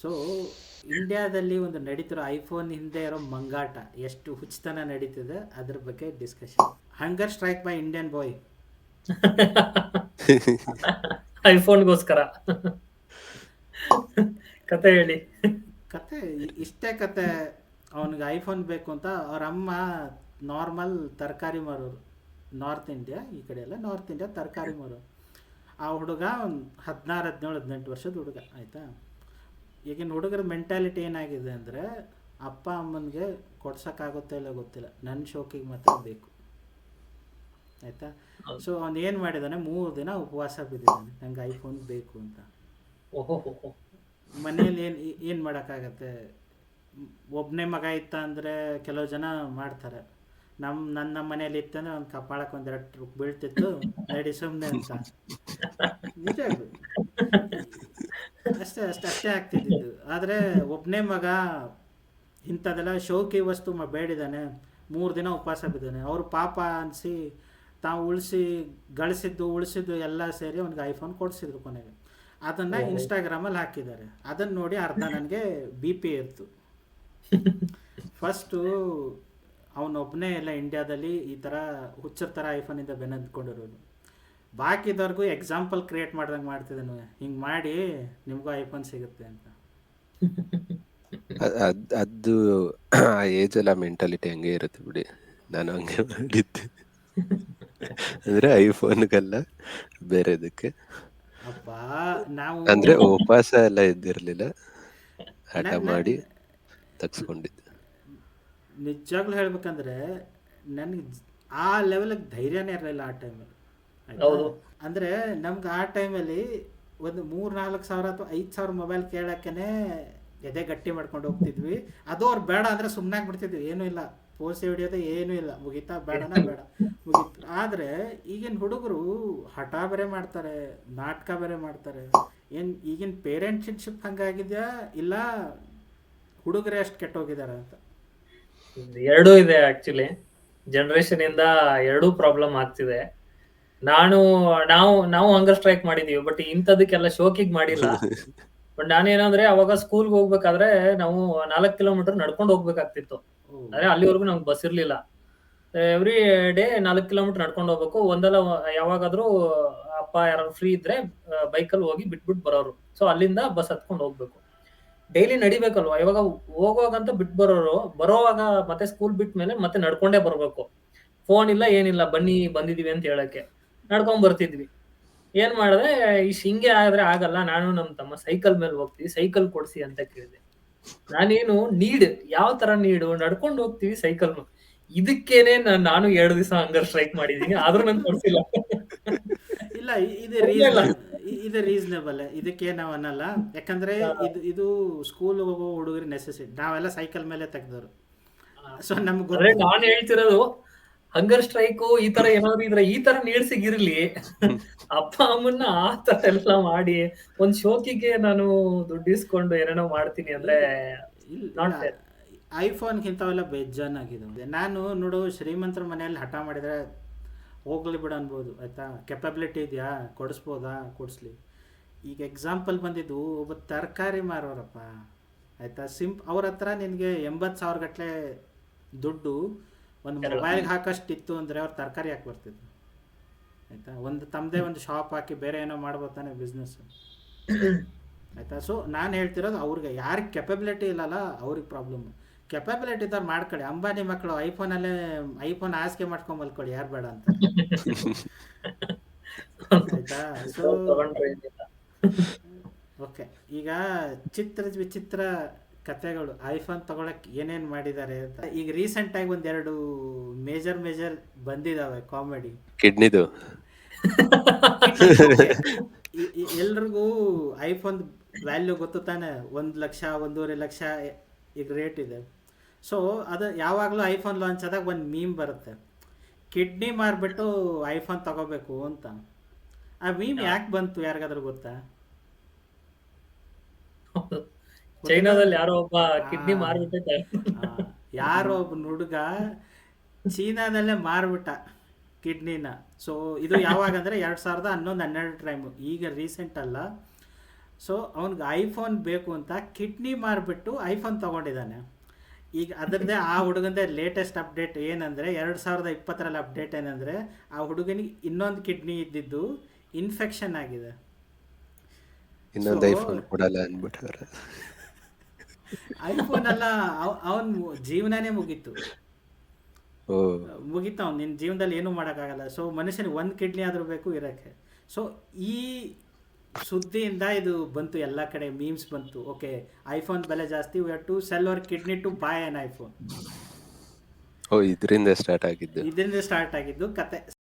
So ಇಂಡಿಯಾದಲ್ಲಿ ಒಂದು ನಡೀತಿರೋ iPhone ಹಿಂದೆ ಇರೋ ಮಂಗಾಟ ಎಷ್ಟು ಹುಚ್ಚತನ ನಡೀತಿದೆ ಅದ್ರ ಬಗ್ಗೆ discussion. Hunger strike by Indian boy. ಐಫೋನ್ಗೋಸ್ಕರ ಕತೆ ಹೇಳಿ. ಕತೆ ಇಷ್ಟೇ ಕತೆ. ಅವನಿಗೆ ಐಫೋನ್ ಬೇಕು ಅಂತ ಅವ್ರ ಅಮ್ಮ ನಾರ್ಮಲ್ ತರಕಾರಿ ಮಾರೋರು. ನಾರ್ತ್ ಇಂಡಿಯಾ, ಈ ಕಡೆ ಎಲ್ಲ ನಾರ್ತ್ ಇಂಡಿಯಾ ತರಕಾರಿ ಮಾರೋರು. ಆ ಹುಡುಗ ಒಂದು 16, 17, 18 ವರ್ಷದ ಹುಡುಗ ಆಯಿತಾ. ಈಗಿನ ಹುಡುಗರ ಮೆಂಟ್ಯಾಲಿಟಿ ಏನಾಗಿದೆ ಅಂದರೆ, ಅಪ್ಪ ಅಮ್ಮನಿಗೆ ಕೊಡ್ಸೋಕ್ಕಾಗುತ್ತೋ ಇಲ್ಲ ಗೊತ್ತಿಲ್ಲ, ನನ್ನ ಶೋಕಿಗೆ ಮಾತ್ರ ಬೇಕು ಆಯಿತಾ. ಸೊ ಅವ್ನು ಏನು ಮಾಡಿದ್ದಾನೆ, 3 ದಿನ ಉಪವಾಸ ಬಿದ್ದಿದ್ದಾನೆ, ನಂಗೆ ಐಫೋನ್ ಬೇಕು ಅಂತ. ಓಹೋ. ಮನೇಲಿ ಏನು ಮಾಡೋಕ್ಕಾಗತ್ತೆ. ಒಬ್ಬನೇ ಮಗ ಇತ್ತ ಅಂದರೆ ಕೆಲವು ಜನ ಮಾಡ್ತಾರೆ. ನನ್ನ ಮನೇಲಿ ಇತ್ತಂದ್ರೆ ಒಂದು ಕಪಾಳಕ್ಕೆ ಒಂದೆರಡು ಬೀಳ್ತಿತ್ತು, ನಡಿ ಸುಮ್ಮನೆ ಅಂತ. ನಿಜ ಇದು. ಅಷ್ಟೇ ಆಗ್ತಿದ್ದಿದ್ದು. ಆದರೆ ಒಬ್ಬನೇ ಮಗ ಇಂಥದ್ದೆಲ್ಲ ಶೋಕಿ ವಸ್ತು ಬೇಡಿದ್ದಾನೆ, 3 ದಿನ ಉಪವಾಸ ಬಿದ್ದಾನೆ. ಅವರು ಪಾಪ ಅನಿಸಿ ತಾವು ಉಳಿಸಿದ್ದು ಎಲ್ಲ ಸೇರಿ ಅವ್ನಿಗೆ ಐಫೋನ್ ಕೊಡಿಸಿದ್ರು ಕೊನೆಗೆ. ಅದನ್ನು ಇನ್ಸ್ಟಾಗ್ರಾಮಲ್ಲಿ ಹಾಕಿದ್ದಾರೆ. ಅದನ್ನು ನೋಡಿ ಅರ್ಧ ನನಗೆ ಬಿ ಪಿ ಇರ್ತು. ಫಸ್ಟು ಅವನೊಬ್ಬನೇ ಎಲ್ಲ ಇಂಡಿಯಾದಲ್ಲಿ ಈ ಥರ ಹುಚ್ಚರ ಥರ ಐಫೋನಿಂದ ಬೆನ್ನಂದ್ಕೊಂಡಿರೋದು. ಬಾಕಿದವ್ರಿಗೂ ಎಕ್ಸಾಂಪಲ್ ಕ್ರಿಯೇಟ್ ಮಾಡ್ದಂಗೆ ಮಾಡ್ತಿದ್ದಾನು, ಹಿಂಗೆ ಮಾಡಿ ನಿಮಗೂ ಐಫೋನ್ ಸಿಗುತ್ತೆ ಅಂತ. ಅದು ಆ ಏಜ್ ಎಲ್ಲ ಮೆಂಟಾಲಿಟಿ ಹಂಗೆ ಇರುತ್ತೆ ಬಿಡಿ. ನಾನು ಹಂಗೆ ಮಾಡಿದ್ದೆ. ಅಂದ್ರೆ ಐಫೋನ್ಗೆಲ್ಲ ಬೇರೆದಕ್ಕೆ ಅಪ್ಪ ನಾವು ಅಂದ್ರೆ ಉಪವಾಸ ಎಲ್ಲ ಇದ್ದಿರ್ಲಿಲ್ಲ, ಹಠ ಮಾಡಿ ತಗ್ಸ್ಕೊಂಡಿದ್ದೆ. ನಿಜವಾಗ್ಲೂ ಹೇಳ್ಬೇಕಂದ್ರೆ ನನಗೆ ಆ ಲೆವೆಲಿಗೆ ಧೈರ್ಯನೇ ಇರಲಿಲ್ಲ ಆ ಟೈಮಲ್ಲಿ. ಅಂದರೆ ನಮ್ಗೆ ಆ ಟೈಮಲ್ಲಿ ಒಂದು 3-4 ಸಾವಿರ ಅಥವಾ 5,000 ಮೊಬೈಲ್ ಕೇಳೋಕ್ಕೇ ಎದೆ ಗಟ್ಟಿ ಮಾಡ್ಕೊಂಡು ಹೋಗ್ತಿದ್ವಿ. ಅದು ಅವ್ರು ಬೇಡ ಅಂದರೆ ಸುಮ್ಮನೆ ಆಗ್ಬಿಡ್ತಿದ್ವಿ, ಏನೂ ಇಲ್ಲ, ಪೋಸಿ ಹಿಡಿಯೋದು ಏನೂ ಇಲ್ಲ, ಮುಗೀತಾ, ಬೇಡನ ಬೇಡ ಮುಗೀತು. ಆದರೆ ಈಗಿನ ಹುಡುಗರು ಹಠ ಬೇರೆ ಮಾಡ್ತಾರೆ, ನಾಟಕ ಬೇರೆ ಮಾಡ್ತಾರೆ. ಏನು ಈಗಿನ ಪೇರೆಂಟ್ಶಿಪ್ ಹಂಗಾಗಿದೆಯಾ ಇಲ್ಲ ಹುಡುಗರೇ ಅಷ್ಟು ಕೆಟ್ಟೋಗಿದ್ದಾರೆ ಅಂತ? ಎರಡೂ ಇದೆ ಆಕ್ಚುಲಿ. ಜನರೇಷನ್ ಇಂದ ಎರಡೂ ಪ್ರಾಬ್ಲಮ್ ಆಗ್ತಿದೆ. ನಾವು ಹಂಗರ್ ಸ್ಟ್ರೈಕ್ ಮಾಡಿದೀವಿ, ಬಟ್ ಇಂಥದಕ್ಕೆಲ್ಲ ಶೋಕಿಗ್ ಮಾಡಿಲ್ಲ. ಬಟ್ ನಾನೇನಂದ್ರೆ ಅವಾಗ ಸ್ಕೂಲ್ಗೆ ಹೋಗ್ಬೇಕಾದ್ರೆ ನಾವು 4 ಕಿಲೋಮೀಟರ್ ನಡ್ಕೊಂಡು ಹೋಗ್ಬೇಕಾಗ್ತಿತ್ತು. ಅಂದ್ರೆ ಅಲ್ಲಿವರೆಗೂ ನಮ್ಗೆ ಬಸ್ ಇರ್ಲಿಲ್ಲ. ಎವ್ರಿ ಡೇ 4 ಕಿಲೋಮೀಟರ್ ನಡ್ಕೊಂಡು ಹೋಗ್ಬೇಕು. ಒಂದಲ್ಲ ಯಾವಾಗಾದ್ರೂ ಅಪ್ಪ ಯಾರು ಫ್ರೀ ಇದ್ರೆ ಬೈಕಲ್ಲಿ ಹೋಗಿ ಬಿಟ್ಬಿಟ್ಟು ಬರೋರು. ಸೊ ಅಲ್ಲಿಂದ ಬಸ್ ಹತ್ಕೊಂಡು ಹೋಗ್ಬೇಕು. ಡೈಲಿ ನಡಿಬೇಕಲ್ವಾ. ಇವಾಗ ಹೋಗುವಾಗಂತ ಬಿಟ್ಟು ಬರೋವಾಗ ಮತ್ತೆ ಸ್ಕೂಲ್ ಬಿಟ್ಟ ಮೇಲೆ ಮತ್ತೆ ನಡ್ಕೊಂಡೇ ಬರ್ಬೇಕು. ಫೋನ್ ಇಲ್ಲ, ಏನಿಲ್ಲ, ಬಂದಿದೀವಿ ಅಂತ ಹೇಳಕ್ಕೆ ನಡ್ಕೊಂಡ್ ಬರ್ತಿದ್ವಿ. ಏನ್ ಮಾಡಿದೆ, ಹಿಂಗೆ ಆದ್ರೆ ಆಗಲ್ಲ, ನಾನು ನಮ್ ತಮ್ಮ ಸೈಕಲ್ ಮೇಲೆ ಹೋಗ್ತೀವಿ, ಸೈಕಲ್ ಕೊಡ್ಸಿ ಅಂತ ಕೇಳಿದೆ. ನಾನೇನು ಯಾವ ತರ ನಡ್ಕೊಂಡು ಹೋಗ್ತೀವಿ ಸೈಕಲ್. ಇದಕ್ಕೇನೆ ನಾನು 2 ದಿವಸ ಹಂಗರ್ ಸ್ಟ್ರೈಕ್ ಮಾಡಿದೀನಿ, ಆದ್ರೂ ನನ್ ಕೊಡ್ಸಿಲ್ಲ. ಇಲ್ಲ, ಇದು ರೀಸನೇಬಲ್, ಇದಕ್ಕೆ ನಾವು ಅನ್ನಲ್ಲ. ಯಾಕಂದ್ರೆ ಇದು ಸ್ಕೂಲ್ ಹೋಗೋ ಹುಡುಗರಿಗೆ ನೆಸೆಸಿಟಿ. ನಾವೆಲ್ಲ ಸೈಕಲ್ ಮೇಲೆ ತೆಗ್ದವ್ರು. ಸೊ ನಮ್ಗೆ ನಾನು ಹೇಳ್ತಿರೋದು ಹಂಗರ್ ಸ್ಟ್ರೈಕ್ ಈ ತರ ಏನಾದ್ರು ಇದ್ರೆ ಈ ತರ ನೀಡ್ಸಿಗಿರ್ಲಿ. ಅಪ್ಪ ಅಮ್ಮನ್ನ ಆ ತರ ಎಲ್ಲ ಮಾಡಿ ಒಂದ್ ಶೋಕಿಗೆ ನಾನು ದುಡ್ಡಿಸ್ಕೊಂಡು ಏನೇನೋ ಮಾಡ್ತೀನಿ ಅಂದ್ರೆ ಐಫೋನ್ಗಿಂತವೆಲ್ಲ ಬೇಜಾನಾಗಿದ್ದಾವೆ. ನಾನು ನೋಡು, ಶ್ರೀಮಂತರ ಮನೆಯಲ್ಲಿ ಹಠ ಮಾಡಿದರೆ ಹೋಗ್ಲಿ ಬಿಡು ಅನ್ಬೋದು ಆಯಿತಾ. ಕೆಪಬಿಲಿಟಿ ಇದೆಯಾ, ಕೊಡಿಸ್ಬೋದಾ, ಕೊಡಿಸ್ಲಿ. ಈಗ ಎಕ್ಸಾಂಪಲ್ ಬಂದಿದ್ದು ಒಬ್ಬ ತರಕಾರಿ ಮಾರೋರಪ್ಪ ಆಯಿತಾ. ಅವ್ರ ಹತ್ರ ನಿನಗೆ 80,000 ಗಟ್ಟಲೆ ದುಡ್ಡು ಒಂದು ಮೊಬೈಲ್ಗೆ ಹಾಕಷ್ಟಿತ್ತು ಅಂದರೆ ಅವ್ರು ತರಕಾರಿ ಹಾಕಿ ಬರ್ತಿದ್ರು ಆಯಿತಾ. ತಮ್ಮದೇ ಒಂದು ಶಾಪ್ ಹಾಕಿ ಬೇರೆ ಏನೋ ಮಾಡ್ಬೋದು ತಾನೆ ಬಿಸ್ನೆಸ್ ಆಯಿತಾ. ಸೊ ನಾನು ಹೇಳ್ತಿರೋದು ಅವ್ರಿಗೆ ಯಾರಿಗೆ ಕೆಪಬಿಲಿಟಿ ಇಲ್ಲಲ್ಲ ಅವ್ರಿಗೆ ಪ್ರಾಬ್ಲಮ್ಮು. ಕೆಪಬಿಲಿಟಿ ಇದ್ದವ್ರು ಮಾಡ್ಕೊಳ್ಳಿ. ಅಂಬಾನಿ ಮಕ್ಕಳು ಐಫೋನ್ ಹಾಸಿಗೆ ಮಾಡ್ಕೊಂಡು ಮಲ್ಕೊಳ್ಳಿ, ಯಾರು ಬೇಡ ಅಂತ ಆಯಿತಾ. ಸೊ ಓಕೆ, ಈಗ ವಿಚಿತ್ರ ಕತೆಗಳು ಐಫೋನ್ ತಗೊಳಕ್ಕೆ ಏನೇನು ಮಾಡಿದ್ದಾರೆ ಅಂತ. ಈಗ ರೀಸೆಂಟಾಗಿ ಒಂದೆರಡು ಮೇಜರ್ ಬಂದಿದ್ದಾವೆ ಕಾಮಿಡಿ. ಕಿಡ್ನಿದು ಎಲ್ರಿಗೂ ಐಫೋನ್ ವ್ಯಾಲ್ಯೂ ಗೊತ್ತು ತಾನೆ, 1 ಲಕ್ಷ 1.5 ಲಕ್ಷ ಈಗ ರೇಟ್ ಇದೆ. ಸೊ ಅದು ಯಾವಾಗಲೂ ಐಫೋನ್ ಲಾಂಚ್ ಆದಾಗ ಒಂದು ಮೀಮ್ ಬರುತ್ತೆ, ಕಿಡ್ನಿ ಮಾರ್ಬಿಟ್ಟು ಐಫೋನ್ ತಗೋಬೇಕು ಅಂತ. ಆ ಮೀಮ್ ಯಾಕೆ ಬಂತು ಯಾರಿಗಾದ್ರೂ ಗೊತ್ತಾ? ಚೈನಾದಲ್ಲಿ ಯಾರೋ ಒಬ್ಬ ಕಿಡ್ನಿ ಮಾರ್ಬಿಟ್ಟೆ, ಯಾರೋ ಒಬ್ಬ ಹುಡುಗ ಚೀನಾದಲ್ಲೇ ಮಾರ್ಬಿಟ್ಟ ಕಿಡ್ನಿನ. ಸೊ ಇದು ಯಾವಾಗ ಅಂದರೆ 2011-12 ಟೈಮು, ಈಗ ರೀಸೆಂಟ್ ಅಲ್ಲ. ಸೊ ಅವ್ನಿಗೆ ಐಫೋನ್ ಬೇಕು ಅಂತ ಕಿಡ್ನಿ ಮಾರಿಬಿಟ್ಟು ಐಫೋನ್ ತೊಗೊಂಡಿದ್ದಾನೆ. ಈಗ ಅದರದ್ದೇ ಆ ಹುಡುಗಂದೇ ಲೇಟೆಸ್ಟ್ ಅಪ್ಡೇಟ್ ಏನಂದರೆ 2020 ಅಪ್ಡೇಟ್ ಏನಂದರೆ ಆ ಹುಡುಗನಿಗೆ ಇನ್ನೊಂದು ಕಿಡ್ನಿ ಇದ್ದಿದ್ದು ಇನ್ಫೆಕ್ಷನ್ ಆಗಿದೆ. ಇನ್ನೊಂದು So- ಐಫೋನ್ ಕೊಡಲ್ಲ ಅಂದ್ಬಿಟ್ಟವ್ರ. ಐಫೋನ್ ಅಲ್ಲ, ಅವನ್ ಜೀವನನೇ ಮುಗೀತು. ಓ ಮುಗೀತು, ಅವ್ನು ನಿನ್ನ ಜೀವನದಲ್ಲಿ ಏನೂ ಮಾಡೋಕ್ಕಾಗಲ್ಲ. ಸೊ ಮನುಷ್ಯನಿಗೆ ಒಂದು ಕಿಡ್ನಿ ಆದರೂ ಬೇಕು ಇರೋಕ್ಕೆ. ಸೊ ಈ ಸುದ್ದಿಯಿಂದ ಇದು ಬಂತು, ಎಲ್ಲ ಕಡೆ ಮೀಮ್ಸ್ ಬಂತು. ಓಕೆ, ಐಫೋನ್ ಬೆಲೆ ಜಾಸ್ತಿ, we have to sell our kidney to buy an iPhone. ಓ ಇದರಿಂದ ಸ್ಟಾರ್ಟ್ ಆಗಿದ್ದು. ಇದರಿಂದ ಸ್ಟಾರ್ಟ್ ಆಗಿದ್ದು ಕತೆ.